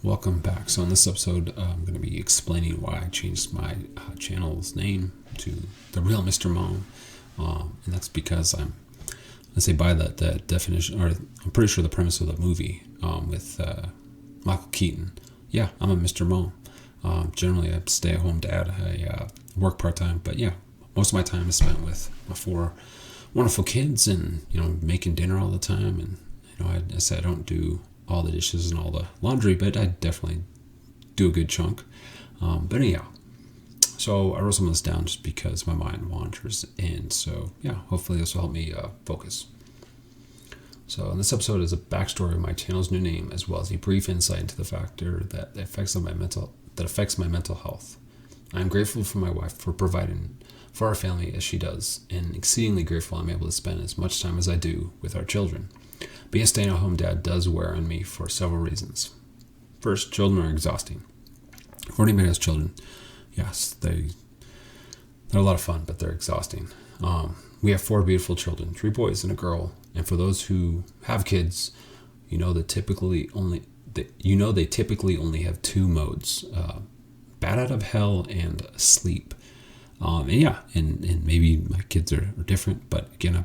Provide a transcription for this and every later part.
Welcome back. So in this episode, I'm going to be explaining why I changed my channel's name to The Real Mr. Mom. And that's because let's say by the definition, or I'm pretty sure the premise of the movie with Michael Keaton. Yeah, I'm a Mr. Mom. Generally, I stay at home dad. I work part-time, but yeah, most of my time is spent with my four wonderful kids and, making dinner all the time. And, I say I don't do all the dishes and all the laundry, but I definitely do a good chunk. But anyhow, so I wrote some of this down just because my mind wanders. And so, yeah, hopefully this will help me focus. So in this episode is a backstory of my channel's new name, as well as a brief insight into the factor that affects my mental health. I am grateful for my wife for providing for our family as she does, and exceedingly grateful I'm able to spend as much time as I do with our children. Being a stay-at-home dad does wear on me for several reasons. First, children are exhausting. For anybody who has children, yes, they're a lot of fun, but they're exhausting. We have 4 beautiful children, 3 boys and a girl. And for those who have kids, they typically only have 2 modes: bat out of hell and sleep. And maybe my kids are different, but again,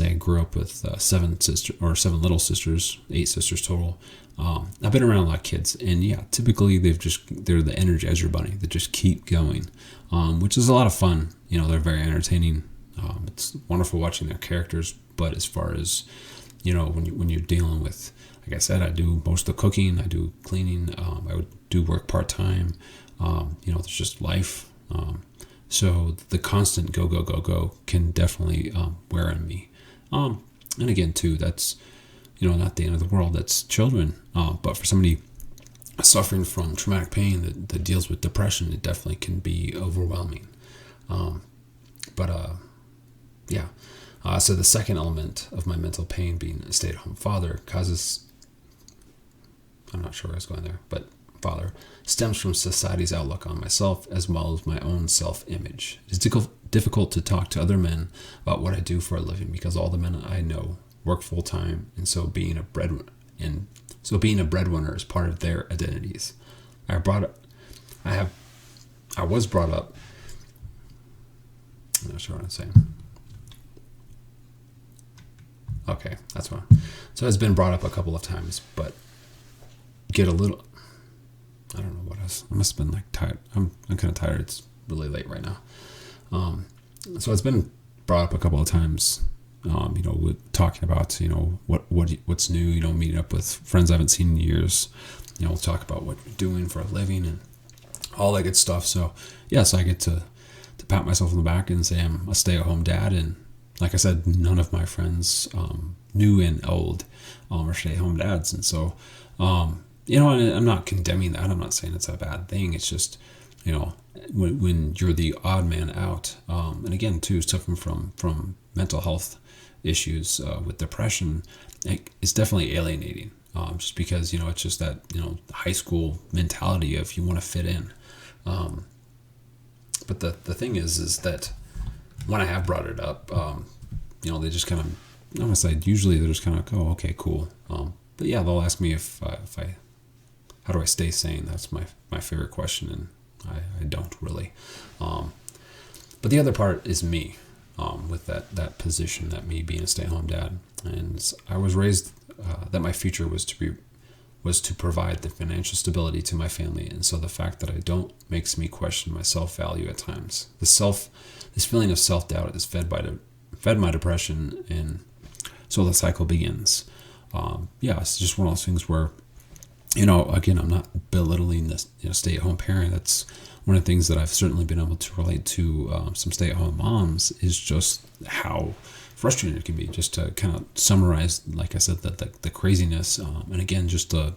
I grew up with 7 little sisters, 8 sisters total. I've been around a lot of kids, and yeah, typically they're the Energizer Bunny. They just keep going, which is a lot of fun. They're very entertaining. It's wonderful watching their characters. But as far as when you're dealing with, like I said, I do most of the cooking, I do cleaning, I would do work part time. There's just life. So the constant go can definitely wear on me. And again, too, that's, not the end of the world. That's children. But for somebody suffering from traumatic pain that deals with depression, it definitely can be overwhelming. So the second element of my mental pain, being a stay-at-home father, I'm not sure where I was going there, but father, stems from society's outlook on myself as well as my own self-image. It's difficult to talk to other men about what I do for a living because all the men I know work full-time, and so being a breadwinner is part of their identities. I was brought up. I'm not sure what I'm saying. Okay, that's one. So it's been brought up a couple of times, but I don't know what else. I must have been tired. I'm kind of tired. It's really late right now. So it's been brought up a couple of times. With talking about what's new. Meeting up with friends I haven't seen in years. We'll talk about what you're doing for a living and all that good stuff. So yes, I get to pat myself on the back and say I'm a stay-at-home dad. And like I said, none of my friends, new and old, are stay-at-home dads. And so, and I'm not condemning that. I'm not saying it's a bad thing. It's just, when you're the odd man out, and again, too, suffering from mental health issues with depression, it's definitely alienating. Just because, it's just that, high school mentality of you want to fit in. But the thing is that when I have brought it up, they just kind of, I'm gonna say, usually they're just kind of like, oh, okay, cool. But yeah, they'll ask me how do I stay sane? That's my favorite question, and I don't really. But the other part is me, with that position, that me being a stay-at-home dad, and I was raised that my future was to provide the financial stability to my family, and so the fact that I don't makes me question my self-value at times. This feeling of self-doubt is fed my depression, and so the cycle begins. It's just one of those things where, again, I'm not belittling this, stay-at-home parent. That's one of the things that I've certainly been able to relate to some stay-at-home moms, is just how frustrating it can be. Just to kind of summarize, like I said, the craziness, and again, just I'm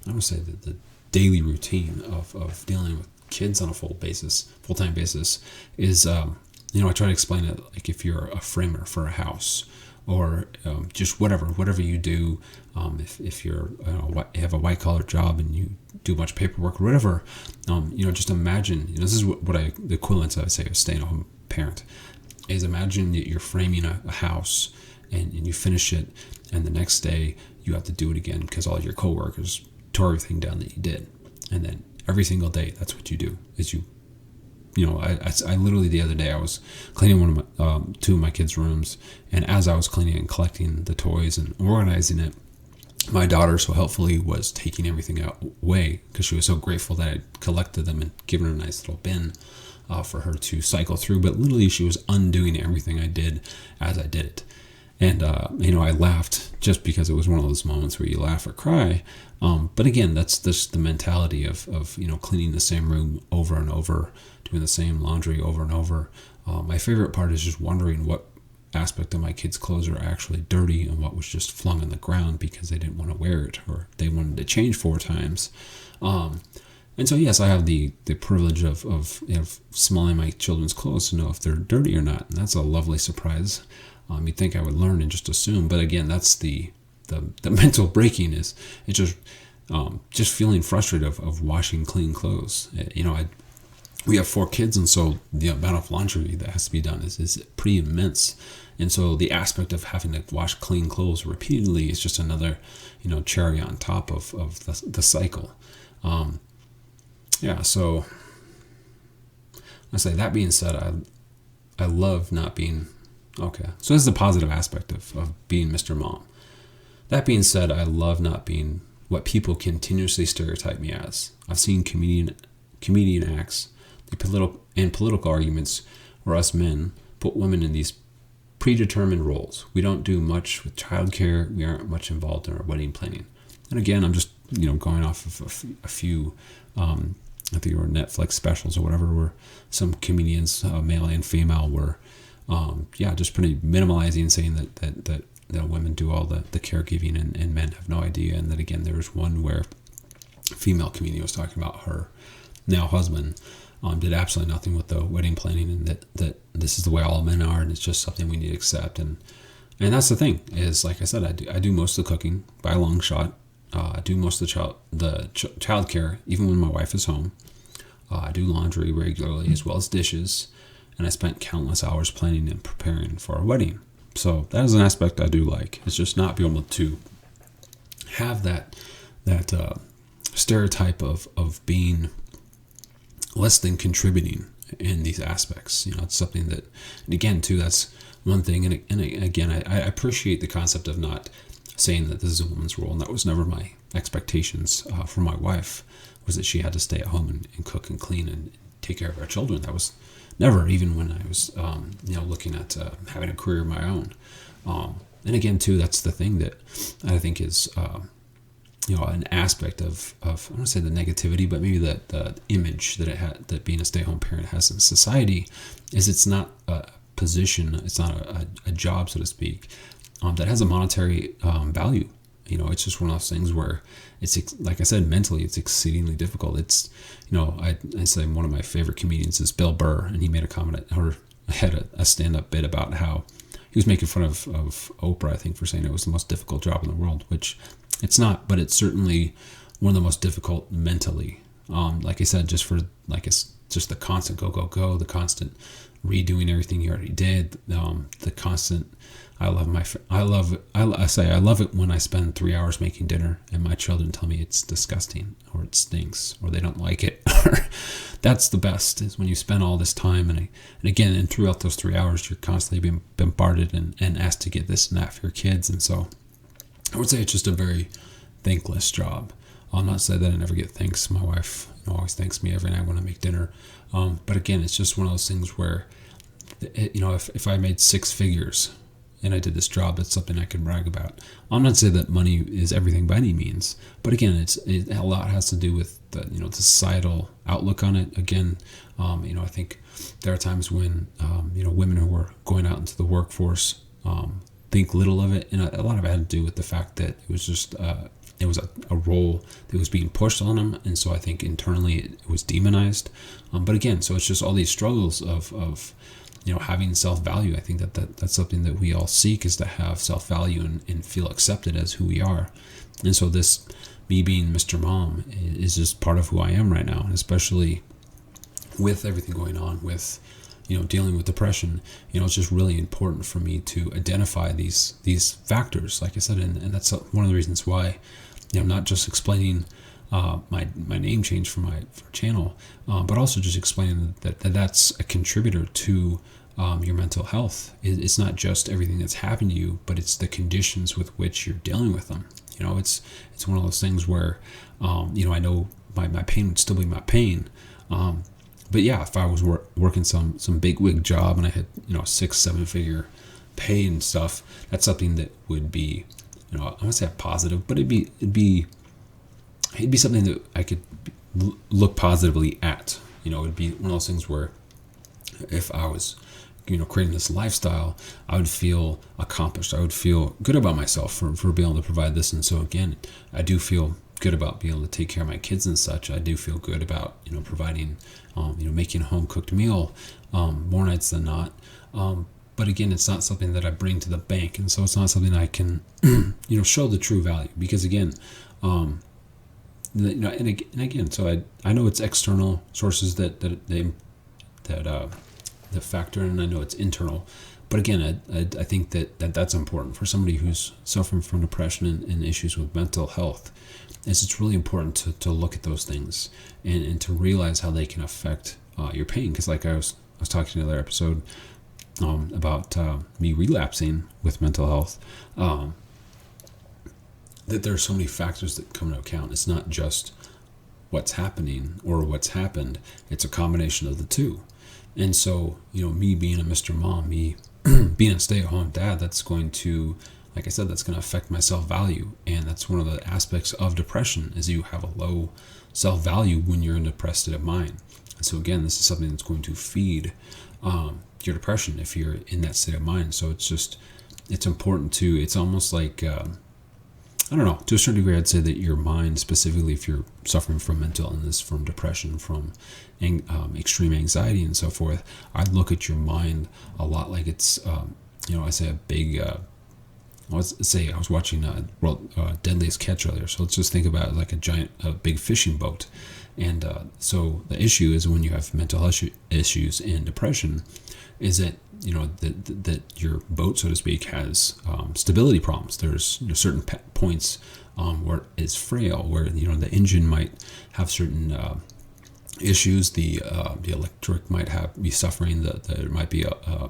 gonna say the daily routine of dealing with kids on a full-time basis is, I try to explain it like if you're a framer for a house, or just whatever you do, if you're you have a white collar job and you do a bunch of paperwork or whatever, just imagine, this is the equivalent, I would say, of staying at home parent, is imagine that you're framing a house and you finish it, and the next day you have to do it again because all your coworkers tore everything down that you did. And then every single day, that's what you do, is I literally the other day, I was cleaning one of my, two of my kids' rooms, and as I was cleaning and collecting the toys and organizing it, my daughter so helpfully was taking everything away because she was so grateful that I collected them and given her a nice little bin for her to cycle through. But literally, she was undoing everything I did as I did it. And, I laughed just because it was one of those moments where you laugh or cry. But again, that's just the mentality of cleaning the same room over and over, doing the same laundry over and over. My favorite part is just wondering what aspect of my kids' clothes are actually dirty and what was just flung on the ground because they didn't want to wear it or they wanted to change 4 times. And so, yes, I have the privilege of smelling my children's clothes to know if they're dirty or not. And that's a lovely surprise. You'd think I would learn and just assume. But again, that's the mental breaking is it's just feeling frustrated of washing clean clothes. We have 4 kids, and so the amount of laundry that has to be done is pretty immense. And so the aspect of having to wash clean clothes repeatedly is just another, cherry on top of the cycle. So I say that being said, I love not being, okay. So this is the positive aspect of being Mr. Mom. That being said, I love not being what people continuously stereotype me as. I've seen comedian acts, political arguments where us men put women in these predetermined roles. We don't do much with childcare. We aren't much involved in our wedding planning. And again, I'm just going off of a few, I think they were Netflix specials or whatever, where some comedians, male and female, were just pretty minimalizing, saying that women do all the caregiving and men have no idea. And then again, there was one where a female comedian was talking about her now husband did absolutely nothing with the wedding planning, and that this is the way all men are, and it's just something we need to accept. And that's the thing is, like I said, I do most of the cooking by a long shot. I do most of the child care, even when my wife is home. I do laundry regularly as well as dishes, and I spent countless hours planning and preparing for our wedding. So that is an aspect I do like. It's just not being able to have that stereotype of being less than contributing in these aspects. It's something that, and again, too, that's one thing. And again, I appreciate the concept of not saying that this is a woman's role, and that was never my expectations from my wife, was that she had to stay at home and cook and clean and take care of our children. That was never, even when I was, looking at having a career of my own. And again, too, that's the thing that I think is, an aspect of I don't want to say the negativity, but maybe the image that being a stay-at-home parent has in society, is it's not a position, it's not a job, so to speak, that has a monetary value. It's just one of those things where it's, like I said, mentally it's exceedingly difficult. It's, I say one of my favorite comedians is Bill Burr, and he made a comment, or had a stand-up bit about how he was making fun of Oprah, I think, for saying it was the most difficult job in the world, which it's not, but it's certainly one of the most difficult mentally. Like I said, just it's just the constant go, the constant redoing everything you already did, the constant. I love it when I spend 3 hours making dinner and my children tell me it's disgusting or it stinks or they don't like it. That's the best, is when you spend all this time and again, and throughout those 3 hours, you're constantly being bombarded and asked to get this and that for your kids. And so I would say it's just a very thankless job. I'm not saying that I never get thanks. My wife always thanks me every night when I make dinner. But again, it's just one of those things where, if I made 6 figures and I did this job, it's something I can brag about. I'm not saying that money is everything by any means, but again, a lot has to do with the societal outlook on it. Again, I think there are times when women who are going out into the workforce think little of it, and a lot of it had to do with the fact that it was just it was a role that was being pushed on them, and so I think internally it was demonized. But again, so it's just all these struggles of having self-value. I think that's something that we all seek, is to have self-value and feel accepted as who we are. And so this, me being Mr. Mom, is just part of who I am right now, and especially with everything going on with dealing with depression, it's just really important for me to identify these factors, like I said, and that's one of the reasons why not just explaining my name change for my channel, but also just explaining that's a contributor to your mental health. It's not just everything that's happened to you, but it's the conditions with which you're dealing with them. It's one of those things where I know my pain would still be my pain. But yeah, if I was working some big wig job and I had 6-7 figure pay and stuff, that's something that would be, I wouldn't say positive, but it'd be something that I could look positively at. It'd be one of those things where if I was creating this lifestyle, I would feel accomplished. I would feel good about myself for being able to provide this. And so again, I do feel good about being able to take care of my kids and such. I do feel good about providing, making a home cooked meal more nights than not. But again, it's not something that I bring to the bank, and so it's not something I can show the true value, because again, and again, so I know it's external sources that factor in, and I know it's internal. But again, I think that's important for somebody who's suffering from depression and issues with mental health. It's really important to look at those things and to realize how they can affect your pain. Because like I was talking in the other episode about me relapsing with mental health, that there are so many factors that come into account. It's not just what's happening or what's happened. It's a combination of the two. And so, me being a Mr. Mom, me being a stay-at-home dad, that's going to, like I said, that's going to affect my self-value. And that's one of the aspects of depression, is you have a low self-value when you're in a depressed state of mind. And so again, this is something that's going to feed your depression if you're in that state of mind. So it's important to, it's almost like, I don't know, to a certain degree, I'd say that your mind, specifically if you're suffering from mental illness, from depression, from extreme anxiety and so forth, I'd look at your mind a lot like it's, I say a big, let's say I was watching Deadliest Catch earlier. So let's just think about it like a big fishing boat. And so the issue is when you have mental health issues and depression, is that that your boat, so to speak, has stability problems. There's certain points where it's frail, where the engine might have certain issues. The electric might be suffering. There might be a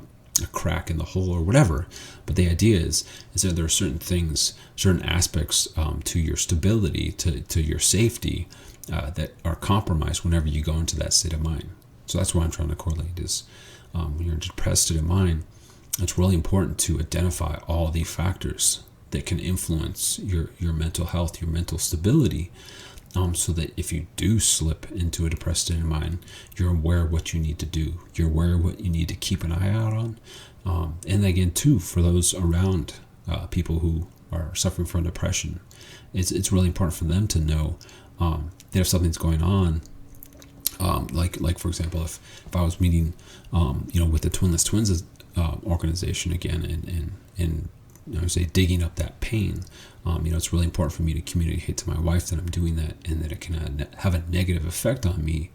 crack in the hull or whatever. But the idea is that there are certain things, certain aspects to your stability, to your safety, that are compromised whenever you go into that state of mind. So that's what I'm trying to correlate is when you're in a depressed state of mind, it's really important to identify all the factors that can influence your mental health, your mental stability, so that if you do slip into a depressed state of mind, you're aware of what you need to do. You're aware of what you need to keep an eye out on. And again, too, for those around people who are suffering from depression, it's really important for them to know that if something's going on, like for example, if I was meeting, with the Twinless Twins organization again, and I say digging up that pain, it's really important for me to communicate to my wife that I'm doing that and that it can have a negative effect on me,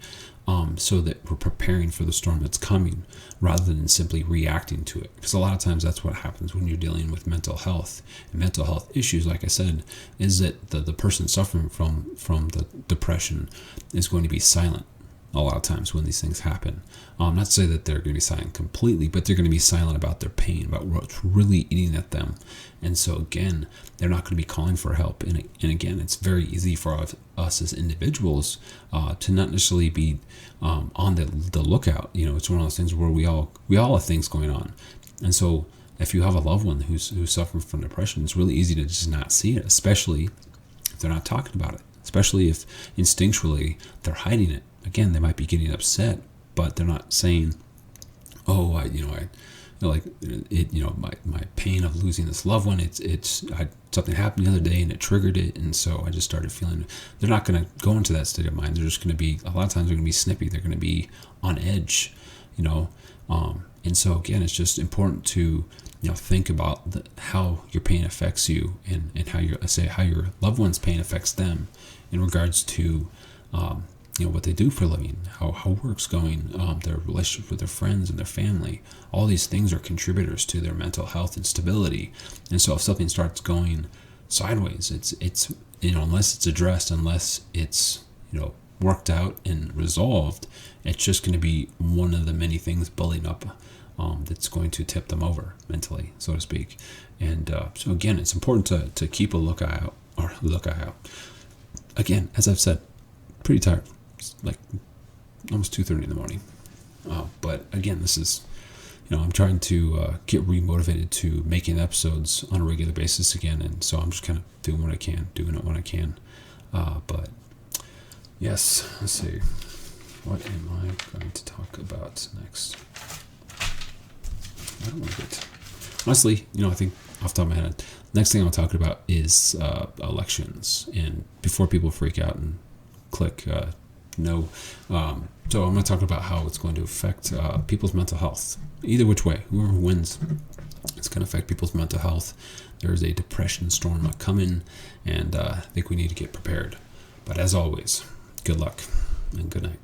so that we're preparing for the storm that's coming rather than simply reacting to it. Because a lot of times that's what happens when you're dealing with mental health. And mental health issues, like I said, is that the person suffering from the depression is going to be silent a lot of times when these things happen. Not to say that they're going to be silent completely, but they're going to be silent about their pain, about what's really eating at them. And so again, they're not going to be calling for help. And again, it's very easy for us as individuals to not necessarily be on the lookout. It's one of those things where we all have things going on. And so if you have a loved one who's suffering from depression, it's really easy to just not see it, especially if they're not talking about it, especially if instinctually they're hiding it. Again, they might be getting upset, but they're not saying, "Oh, my pain of losing this loved one. Something happened the other day and it triggered it, and so I just started feeling." They're not going to go into that state of mind. They're just going to be, a lot of times they're going to be snippy. They're going to be on edge, And so again, it's just important to think about how your pain affects you and how your loved one's pain affects them in regards to what they do for a living, how work's going, their relationship with their friends and their family. All these things are contributors to their mental health and stability. And so if something starts going sideways. It's unless it's addressed, unless it's worked out and resolved, it's just going to be one of the many things building up that's going to tip them over mentally, so to speak. And so again, it's important to keep a lookout out. Again, as I've said, pretty tired. It's like almost 2:30 in the morning. But again, this is, I'm trying to get remotivated to making episodes on a regular basis again, and so I'm just kind of doing it when I can. But yes, let's see. What am I going to talk about next? I don't want to get... Honestly, I think off the top of my head, next thing I'm talking about is elections. And before people freak out and click no, so I'm going to talk about how it's going to affect people's mental health. Either which way, whoever wins, it's going to affect people's mental health. There's a depression storm coming, and I think we need to get prepared. But as always, good luck and good night.